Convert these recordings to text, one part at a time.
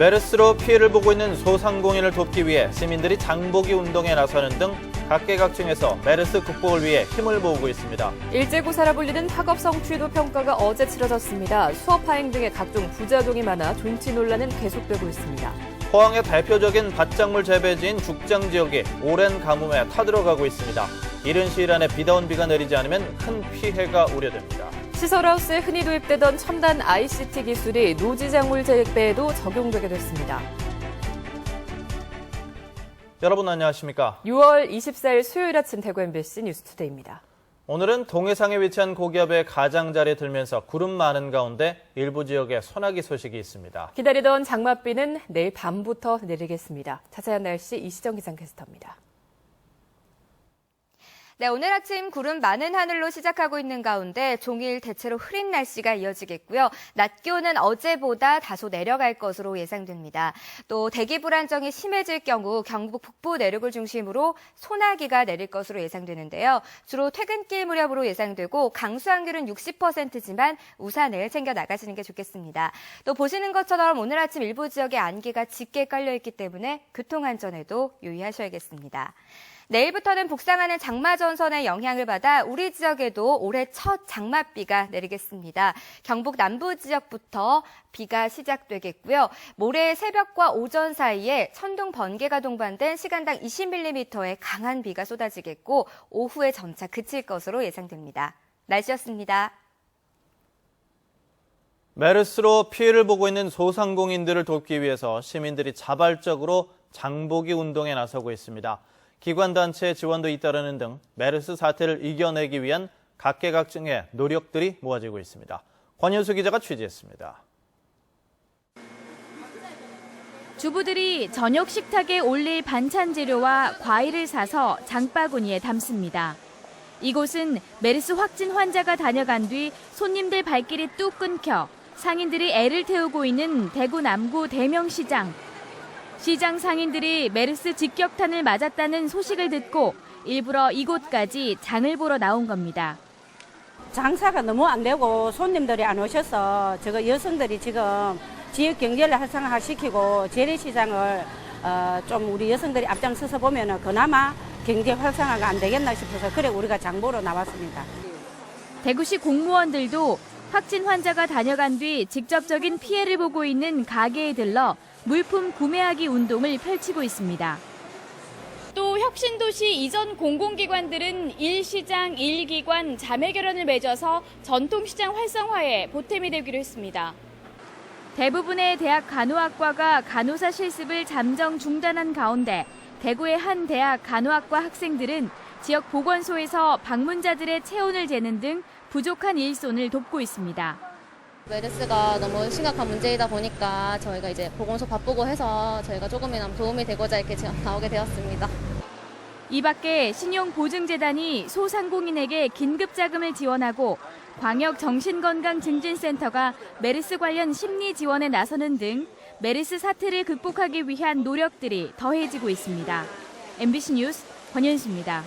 메르스로 피해를 보고 있는 소상공인을 돕기 위해 시민들이 장보기 운동에 나서는 등 각계각층에서 메르스 극복을 위해 힘을 모으고 있습니다. 일제고사라 불리는 학업 성취도 평가가 어제 치러졌습니다. 수업 파행 등의 각종 부작용이 많아 존치 논란은 계속되고 있습니다. 포항의 대표적인 밭작물 재배지인 죽장 지역이 오랜 가뭄에 타들어가고 있습니다. 이른 시일 안에 비다운 비가 내리지 않으면 큰 피해가 우려됩니다. 시설하우스에 흔히 도입되던 첨단 ICT 기술이 노지작물 재배에도 적용되게 됐습니다. 여러분 안녕하십니까? 6월 24일 수요일 아침 대구 MBC 뉴스투데이입니다. 오늘은 동해상에 위치한 고기압의 가장자리에 들면서 구름 많은 가운데 일부 지역에 소나기 소식이 있습니다. 기다리던 장맛비는 내일 밤부터 내리겠습니다. 자세한 날씨 이시정 기상캐스터입니다. 네, 오늘 아침 구름 많은 하늘로 시작하고 있는 가운데 종일 대체로 흐린 날씨가 이어지겠고요. 낮 기온은 어제보다 다소 내려갈 것으로 예상됩니다. 또 대기 불안정이 심해질 경우 경북 북부 내륙을 중심으로 소나기가 내릴 것으로 예상되는데요. 주로 퇴근길 무렵으로 예상되고 강수 확률은 60%지만 우산을 챙겨 나가시는 게 좋겠습니다. 또 보시는 것처럼 오늘 아침 일부 지역에 안개가 짙게 깔려 있기 때문에 교통안전에도 유의하셔야겠습니다. 내일부터는 북상하는 장마 전선의 영향을 받아 우리 지역에도 올해 첫 장맛비가 내리겠습니다. 경북 남부 지역부터 비가 시작되겠고요. 모레 새벽과 오전 사이에 천둥 번개가 동반된 시간당 20mm의 강한 비가 쏟아지겠고 오후에 점차 그칠 것으로 예상됩니다. 날씨였습니다. 메르스로 피해를 보고 있는 소상공인들을 돕기 위해서 시민들이 자발적으로 장보기 운동에 나서고 있습니다. 기관단체의 지원도 잇따르는 등 메르스 사태를 이겨내기 위한 각계각층의 노력들이 모아지고 있습니다. 권현수 기자가 취재했습니다. 주부들이 저녁 식탁에 올릴 반찬 재료와 과일을 사서 장바구니에 담습니다. 이곳은 메르스 확진 환자가 다녀간 뒤 손님들 발길이 뚝 끊겨 상인들이 애를 태우고 있는 대구 남구 대명시장. 시장 상인들이 메르스 직격탄을 맞았다는 소식을 듣고 일부러 이곳까지 장을 보러 나온 겁니다. 장사가 너무 안 되고 손님들이 안 오셔서 여성들이 지금 지역 경제를 활성화시키고 재래시장을 좀 우리 여성들이 앞장서서 보면은 그나마 경제 활성화가 안 되겠나 싶어서 그래 우리가 장 보러 나왔습니다. 대구시 공무원들도 확진 환자가 다녀간 뒤 직접적인 피해를 보고 있는 가게에 들러 물품 구매하기 운동을 펼치고 있습니다. 또 혁신도시 이전 공공기관들은 1시장 1기관 자매결연을 맺어서 전통시장 활성화에 보탬이 되기로 했습니다. 대부분의 대학 간호학과가 간호사 실습을 잠정 중단한 가운데 대구의 한 대학 간호학과 학생들은 지역 보건소에서 방문자들의 체온을 재는 등 부족한 일손을 돕고 있습니다. 메르스가 너무 심각한 문제이다 보니까 저희가 이제 보건소 바쁘고 해서 저희가 조금이나마 도움이 되고자 이렇게 나오게 되었습니다. 이 밖에 신용보증재단이 소상공인에게 긴급자금을 지원하고 광역정신건강증진센터가 메르스 관련 심리 지원에 나서는 등 메르스 사태를 극복하기 위한 노력들이 더해지고 있습니다. MBC 뉴스 권현수입니다.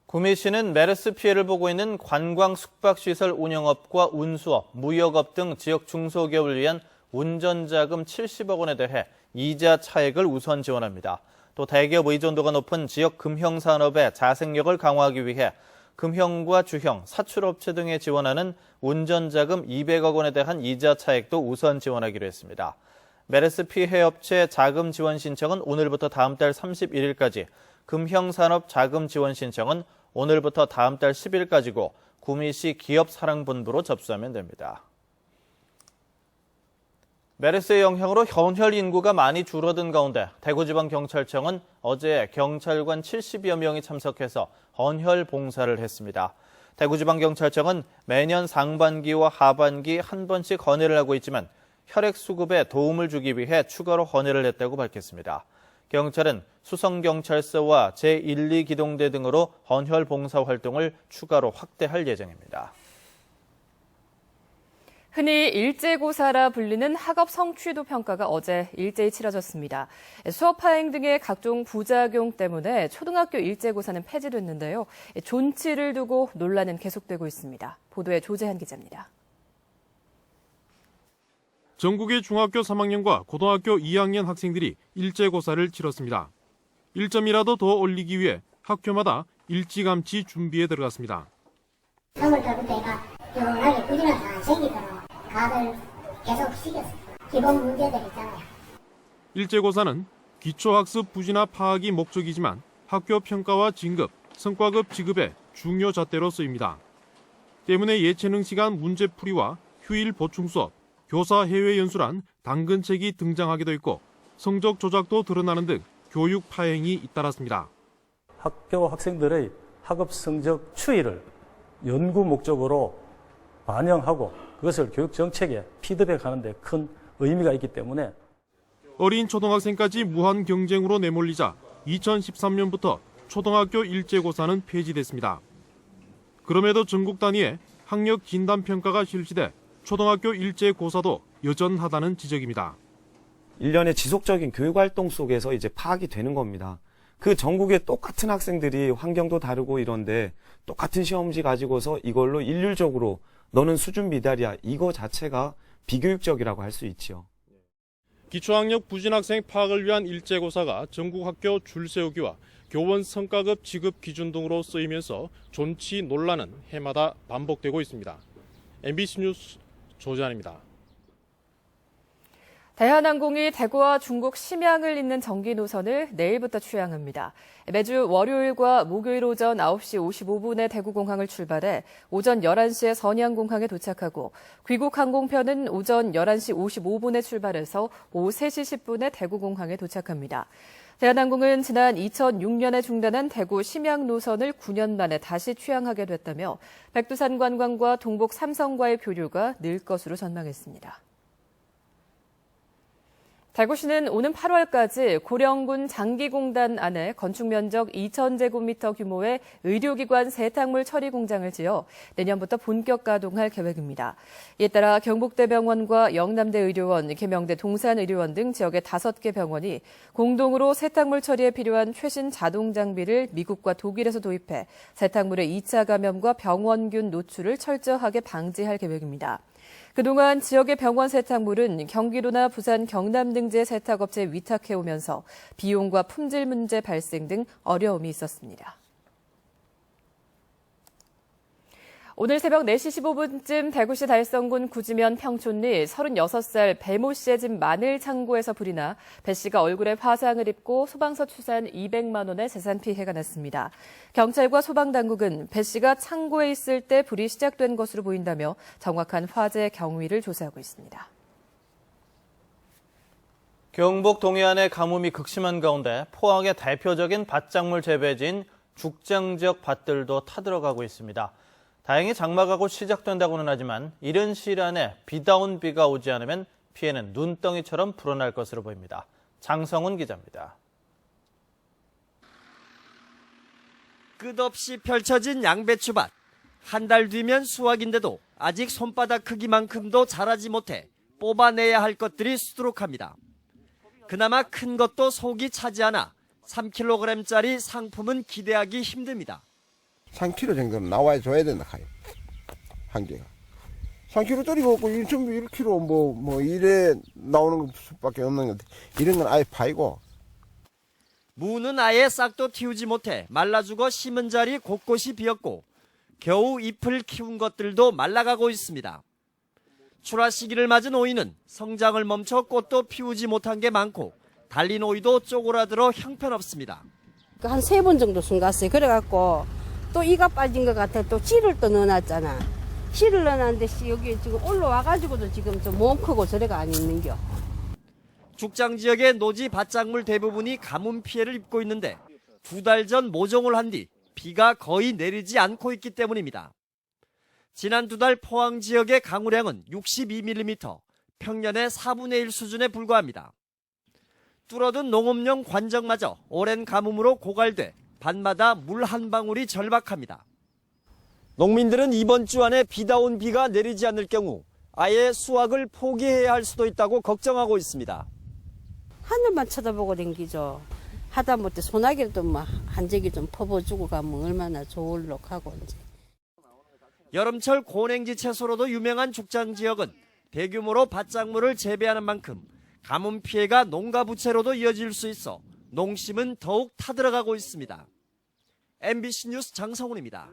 구미시는 메르스 피해를 보고 있는 관광 숙박시설 운영업과 운수업, 무역업 등 지역 중소기업을 위한 운전자금 70억 원에 대해 이자 차액을 우선 지원합니다. 또 대기업 의존도가 높은 지역 금형산업의 자생력을 강화하기 위해 금형과 주형, 사출업체 등에 지원하는 운전자금 200억 원에 대한 이자 차액도 우선 지원하기로 했습니다. 메르스 피해 업체 자금 지원 신청은 오늘부터 다음 달 31일까지, 금형산업 자금 지원 신청은 오늘부터 다음 달 10일까지고 구미시 기업사랑본부로 접수하면 됩니다. 메르스의 영향으로 헌혈 인구가 많이 줄어든 가운데 대구지방경찰청은 어제 경찰관 70여 명이 참석해서 헌혈 봉사를 했습니다. 대구지방경찰청은 매년 상반기와 하반기 한 번씩 헌혈을 하고 있지만 혈액 수급에 도움을 주기 위해 추가로 헌혈을 했다고 밝혔습니다. 경찰은 수성경찰서와 제1, 2기동대 등으로 헌혈 봉사 활동을 추가로 확대할 예정입니다. 흔히 일제고사라 불리는 학업 성취도 평가가 어제 일제히 치러졌습니다. 수업 파행 등의 각종 부작용 때문에 초등학교 일제고사는 폐지됐는데요. 존치를 두고 논란은 계속되고 있습니다. 보도에 조재한 기자입니다. 전국의 중학교 3학년과 고등학교 2학년 학생들이 일제고사를 치렀습니다. 1점이라도 더 올리기 위해 학교마다 일찌감치 준비에 들어갔습니다. 3월달부터 영원하게 꾸준한 상황이 생기도록 가을 계속 시켰어요. 기본 문제들 있잖아요. 일제고사는 기초학습 부진화 파악이 목적이지만 학교 평가와 진급, 성과급 지급의 중요 잣대로 쓰입니다. 때문에 예체능 시간 문제풀이와 휴일 보충 수업, 교사 해외 연수란 당근책이 등장하기도 했고 성적 조작도 드러나는 등 교육 파행이 잇따랐습니다. 학교 학생들의 학업 성적 추이를 연구 목적으로 반영하고 그것을 교육 정책에 피드백하는 데 큰 의미가 있기 때문에 어린 초등학생까지 무한 경쟁으로 내몰리자 2013년부터 초등학교 일제고사는 폐지됐습니다. 그럼에도 전국 단위의 학력 진단 평가가 실시돼 초등학교 일제고사도 여전하다는 지적입니다. 1년의 지속적인 교육활동 속에서 이제 파악이 되는 겁니다. 그 전국의 똑같은 학생들이 환경도 다르고 이런데 똑같은 시험지 가지고서 이걸로 일률적으로 너는 수준 미달이야. 이거 자체가 비교육적이라고 할 수 있지요. 기초학력 부진 학생 파악을 위한 일제고사가 전국 학교 줄 세우기와 교원 성과급 지급 기준 등으로 쓰이면서 존치 논란은 해마다 반복되고 있습니다. MBC 뉴스 조재환입니다. 대한항공이 대구와 중국 심양을 잇는 정기 노선을 내일부터 출항합니다. 매주 월요일과 목요일 오전 9시 55분에 대구공항을 출발해 오전 11시에 선양공항에 도착하고 귀국 항공편은 오전 11시 55분에 출발해서 오후 3시 10분에 대구공항에 도착합니다. 대한항공은 지난 2006년에 중단한 대구 심양 노선을 9년 만에 다시 취항하게 됐다며 백두산 관광과 동북 삼성과의 교류가 늘 것으로 전망했습니다. 대구시는 오는 8월까지 고령군 장기공단 안에 건축 면적 2,000제곱미터 규모의 의료기관 세탁물 처리 공장을 지어 내년부터 본격 가동할 계획입니다. 이에 따라 경북대병원과 영남대의료원, 계명대 동산의료원 등 지역의 5개 병원이 공동으로 세탁물 처리에 필요한 최신 자동 장비를 미국과 독일에서 도입해 세탁물의 2차 감염과 병원균 노출을 철저하게 방지할 계획입니다. 그동안 지역의 병원 세탁물은 경기도나 부산, 경남 등지의 세탁업체에 위탁해오면서 비용과 품질 문제 발생 등 어려움이 있었습니다. 오늘 새벽 4시 15분쯤 대구시 달성군 구지면 평촌리 36살 배 모 씨의 집 마늘 창고에서 불이 나 배 씨가 얼굴에 화상을 입고 소방서 추산 200만 원의 재산 피해가 났습니다. 경찰과 소방당국은 배 씨가 창고에 있을 때 불이 시작된 것으로 보인다며 정확한 화재 경위를 조사하고 있습니다. 경북 동해안의 가뭄이 극심한 가운데 포항의 대표적인 밭작물 재배지인 죽장 지역 밭들도 타들어가고 있습니다. 다행히 장마가 곧 시작된다고는 하지만 이른 시일 안에 비다운 비가 오지 않으면 피해는 눈덩이처럼 불어날 것으로 보입니다. 장성훈 기자입니다. 끝없이 펼쳐진 양배추밭. 한 달 뒤면 수확인데도 아직 손바닥 크기만큼도 자라지 못해 뽑아내야 할 것들이 수두룩합니다. 그나마 큰 것도 속이 차지 않아 3kg짜리 상품은 기대하기 힘듭니다. 3kg 정도는 나와줘야 된다 카요. 한 개가 3kg짜리가 없고 전부 1kg 뭐 이래 나오는 수밖에 없는 건데 이런 건 아예 파이고. 무는 아예 싹도 틔우지 못해 말라 죽어 심은 자리 곳곳이 비었고 겨우 잎을 키운 것들도 말라가고 있습니다. 출하 시기를 맞은 오이는 성장을 멈춰 꽃도 피우지 못한 게 많고 달린 오이도 쪼그라들어 형편없습니다. 한 3번 정도 숨갔어요. 그래갖고 또 이가 빠진 것 같아. 또 씨를 또 넣어놨잖아. 씨를 넣어놨는데 여기 지금 올라와가지고도 지금 저 몸 크고 저래가 안 있는겨. 죽장 지역의 노지 밭작물 대부분이 가뭄 피해를 입고 있는데 2달 전 모종을 한 뒤 비가 거의 내리지 않고 있기 때문입니다. 지난 2달 포항 지역의 강우량은 62mm, 평년의 4분의 1 수준에 불과합니다. 뚫어둔 농업용 관정마저 오랜 가뭄으로 고갈돼 밤마다 물 한 방울이 절박합니다. 농민들은 이번 주 안에 비다운 비가 내리지 않을 경우 아예 수확을 포기해야 할 수도 있다고 걱정하고 있습니다. 하늘만 쳐다보고 댕기죠. 하다못해 소나기라도 막 한 적이 좀 퍼부어주고 가면 얼마나 좋을록 하고 이제. 여름철 고냉지 채소로도 유명한 죽장 지역은 대규모로 밭작물을 재배하는 만큼 가뭄 피해가 농가 부채로도 이어질 수 있어 농심은 더욱 타들어가고 있습니다. MBC 뉴스 장성훈입니다.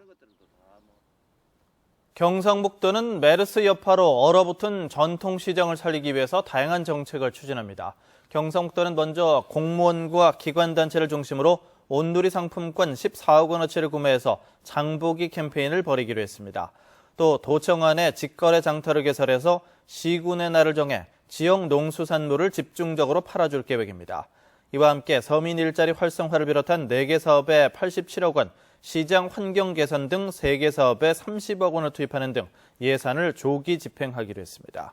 경상북도는 메르스 여파로 얼어붙은 전통시장을 살리기 위해서 다양한 정책을 추진합니다. 경상북도는 먼저 공무원과 기관단체를 중심으로 온누리 상품권 14억 원어치를 구매해서 장보기 캠페인을 벌이기로 했습니다. 또 도청안에 직거래 장터를 개설해서 시군의 날을 정해 지역 농수산물을 집중적으로 팔아줄 계획입니다. 이와 함께 서민 일자리 활성화를 비롯한 4개 사업에 87억 원, 시장 환경 개선 등 3개 사업에 30억 원을 투입하는 등 예산을 조기 집행하기로 했습니다.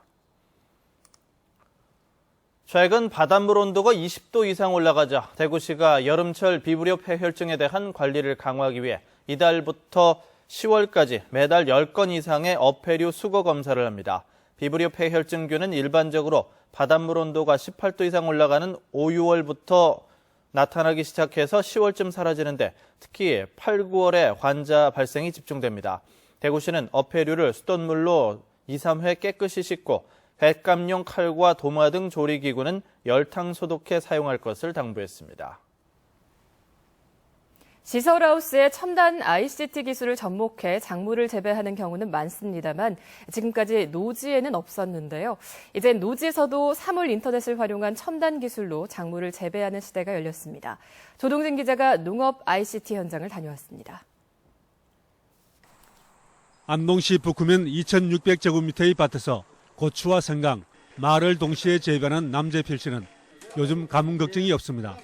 최근 바닷물 온도가 20도 이상 올라가자 대구시가 여름철 비브리오 폐혈증에 대한 관리를 강화하기 위해 이달부터 10월까지 매달 10건 이상의 어패류 수거 검사를 합니다. 비브리오 폐혈증균은 일반적으로 바닷물 온도가 18도 이상 올라가는 5, 6월부터 나타나기 시작해서 10월쯤 사라지는데 특히 8, 9월에 환자 발생이 집중됩니다. 대구시는 어패류를 수돗물로 2, 3회 깨끗이 씻고 백감용 칼과 도마 등 조리기구는 열탕 소독해 사용할 것을 당부했습니다. 시설하우스에 첨단 ICT 기술을 접목해 작물을 재배하는 경우는 많습니다만 지금까지 노지에는 없었는데요. 이젠 노지에서도 사물 인터넷을 활용한 첨단 기술로 작물을 재배하는 시대가 열렸습니다. 조동진 기자가 농업 ICT 현장을 다녀왔습니다. 안동시 북구면 2,600제곱미터의 밭에서 고추와 생강, 마를 동시에 재배하는 남재필 씨는 요즘 가뭄 걱정이 없습니다.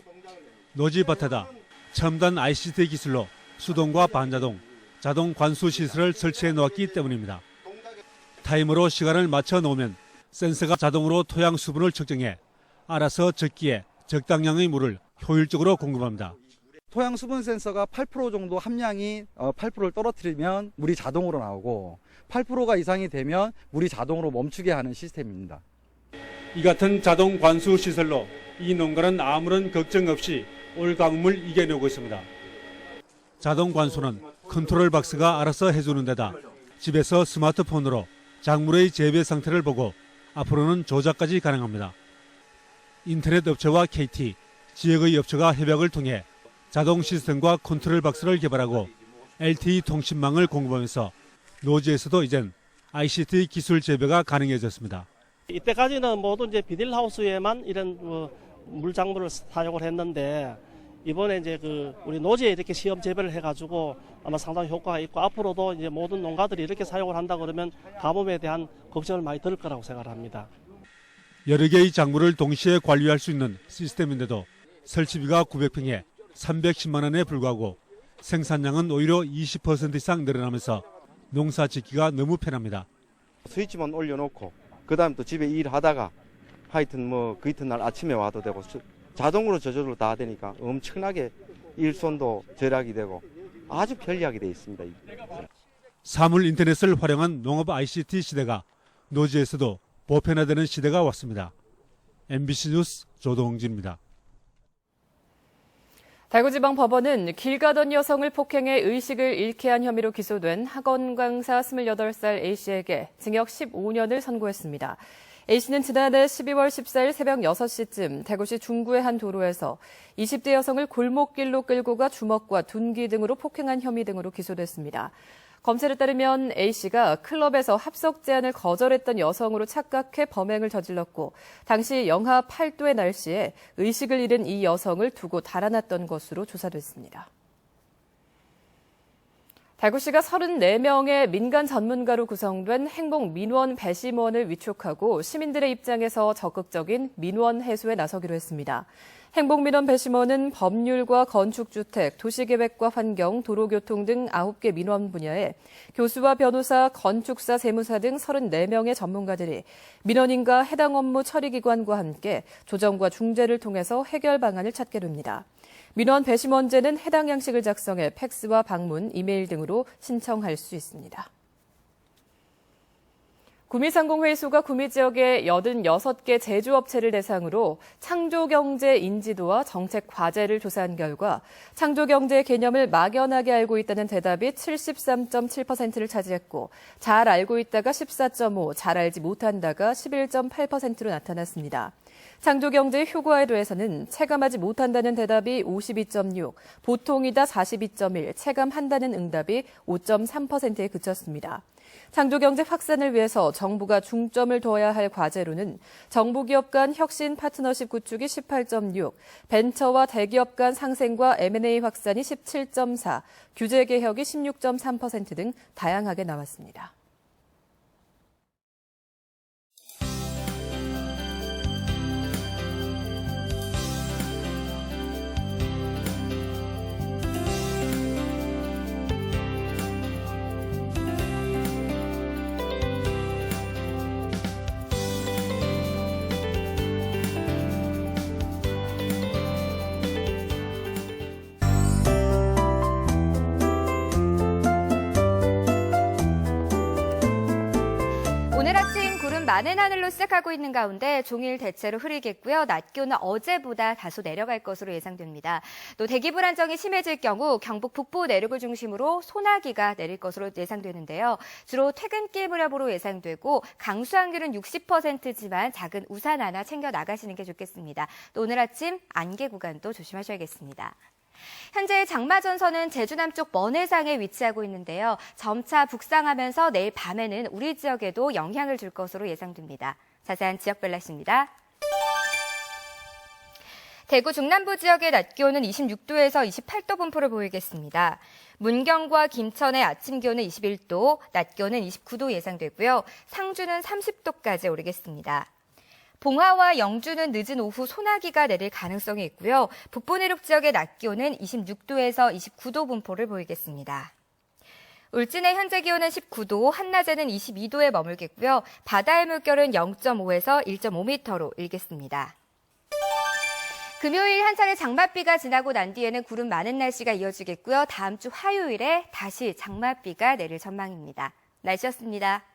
노지밭에다 첨단 ICT 기술로 수동과 반자동, 자동 관수 시설을 설치해 놓았기 때문입니다. 타이머로 시간을 맞춰 놓으면 센서가 자동으로 토양 수분을 측정해 알아서 적기에 적당량의 물을 효율적으로 공급합니다. 토양 수분 센서가 8% 정도 함량이 8%를 떨어뜨리면 물이 자동으로 나오고 8%가 이상이 되면 물이 자동으로 멈추게 하는 시스템입니다. 이 같은 자동 관수 시설로 이 농가는 아무런 걱정 없이 올 가뭄을 이겨내고 있습니다. 자동 관수는 컨트롤 박스가 알아서 해주는 데다 집에서 스마트폰으로 작물의 재배 상태를 보고 앞으로는 조작까지 가능합니다. 인터넷 업체와 KT, 지역의 업체가 협약을 통해 자동 시스템과 컨트롤 박스를 개발하고 LTE 통신망을 공급하면서 노지에서도 이젠 ICT 기술 재배가 가능해졌습니다. 이때까지는 모두 이제 비닐하우스에만 이런 물작물을 사용을 했는데 이번에 이제 우리 노지에 이렇게 시험 재배를 해가지고 아마 상당히 효과가 있고 앞으로도 이제 모든 농가들이 이렇게 사용을 한다 그러면 가뭄에 대한 걱정을 많이 들 거라고 생각을 합니다. 여러 개의 작물을 동시에 관리할 수 있는 시스템인데도 설치비가 900평에 310만 원에 불과하고 생산량은 오히려 20% 이상 늘어나면서 농사 짓기가 너무 편합니다. 스위치만 올려놓고 그다음 또 집에 일하다가 하여튼 그 이튿날 아침에 와도 되고 자동으로 저절로 다 되니까 엄청나게 일손도 절약이 되고 아주 편리하게 되어 있습니다. 사물 인터넷을 활용한 농업 ICT 시대가 노지에서도 보편화되는 시대가 왔습니다. MBC 뉴스 조동진입니다. 대구지방법원은 길 가던 여성을 폭행해 의식을 잃게 한 혐의로 기소된 학원 강사 28살 A씨에게 징역 15년을 선고했습니다. A씨는 지난해 12월 14일 새벽 6시쯤 대구시 중구의 한 도로에서 20대 여성을 골목길로 끌고 가 주먹과 둔기 등으로 폭행한 혐의 등으로 기소됐습니다. 검찰에 따르면 A씨가 클럽에서 합석 제안을 거절했던 여성으로 착각해 범행을 저질렀고 당시 영하 8도의 날씨에 의식을 잃은 이 여성을 두고 달아났던 것으로 조사됐습니다. 대구시가 34명의 민간 전문가로 구성된 행복민원 배심원을 위촉하고 시민들의 입장에서 적극적인 민원 해소에 나서기로 했습니다. 행복민원 배심원은 법률과 건축주택, 도시계획과 환경, 도로교통 등 9개 민원 분야에 교수와 변호사, 건축사, 세무사 등 34명의 전문가들이 민원인과 해당 업무 처리기관과 함께 조정과 중재를 통해서 해결 방안을 찾게 됩니다. 민원 배심원제는 해당 양식을 작성해 팩스와 방문, 이메일 등으로 신청할 수 있습니다. 구미상공회의소가 구미 지역의 86개 제조업체를 대상으로 창조경제 인지도와 정책 과제를 조사한 결과 창조경제의 개념을 막연하게 알고 있다는 대답이 73.7%를 차지했고 잘 알고 있다가 14.5%, 잘 알지 못한다가 11.8%로 나타났습니다. 창조경제의 효과에 대해서는 체감하지 못한다는 대답이 52.6%, 보통이다 42.1%, 체감한다는 응답이 5.3%에 그쳤습니다. 창조경제 확산을 위해서 정부가 중점을 둬야 할 과제로는 정부기업 간 혁신 파트너십 구축이 18.6, 벤처와 대기업 간 상생과 M&A 확산이 17.4, 규제 개혁이 16.3% 등 다양하게 나왔습니다. 오늘 아침 구름 많은 하늘로 시작하고 있는 가운데 종일 대체로 흐리겠고요. 낮 기온은 어제보다 다소 내려갈 것으로 예상됩니다. 또 대기 불안정이 심해질 경우 경북 북부 내륙을 중심으로 소나기가 내릴 것으로 예상되는데요. 주로 퇴근길 무렵으로 예상되고 강수 확률은 60%지만 작은 우산 하나 챙겨 나가시는 게 좋겠습니다. 또 오늘 아침 안개 구간도 조심하셔야겠습니다. 현재 장마전선은 제주 남쪽 먼해상에 위치하고 있는데요. 점차 북상하면서 내일 밤에는 우리 지역에도 영향을 줄 것으로 예상됩니다. 자세한 지역별 날씨입니다. 대구 중남부 지역의 낮 기온은 26도에서 28도 분포를 보이겠습니다. 문경과 김천의 아침 기온은 21도, 낮 기온은 29도 예상되고요. 상주는 30도까지 오르겠습니다. 봉화와 영주는 늦은 오후 소나기가 내릴 가능성이 있고요. 북부 내륙 지역의 낮 기온은 26도에서 29도 분포를 보이겠습니다. 울진의 현재 기온은 19도, 한낮에는 22도에 머물겠고요. 바다의 물결은 0.5에서 1.5m로 일겠습니다. 금요일 한 차례 장맛비가 지나고 난 뒤에는 구름 많은 날씨가 이어지겠고요. 다음 주 화요일에 다시 장맛비가 내릴 전망입니다. 날씨였습니다.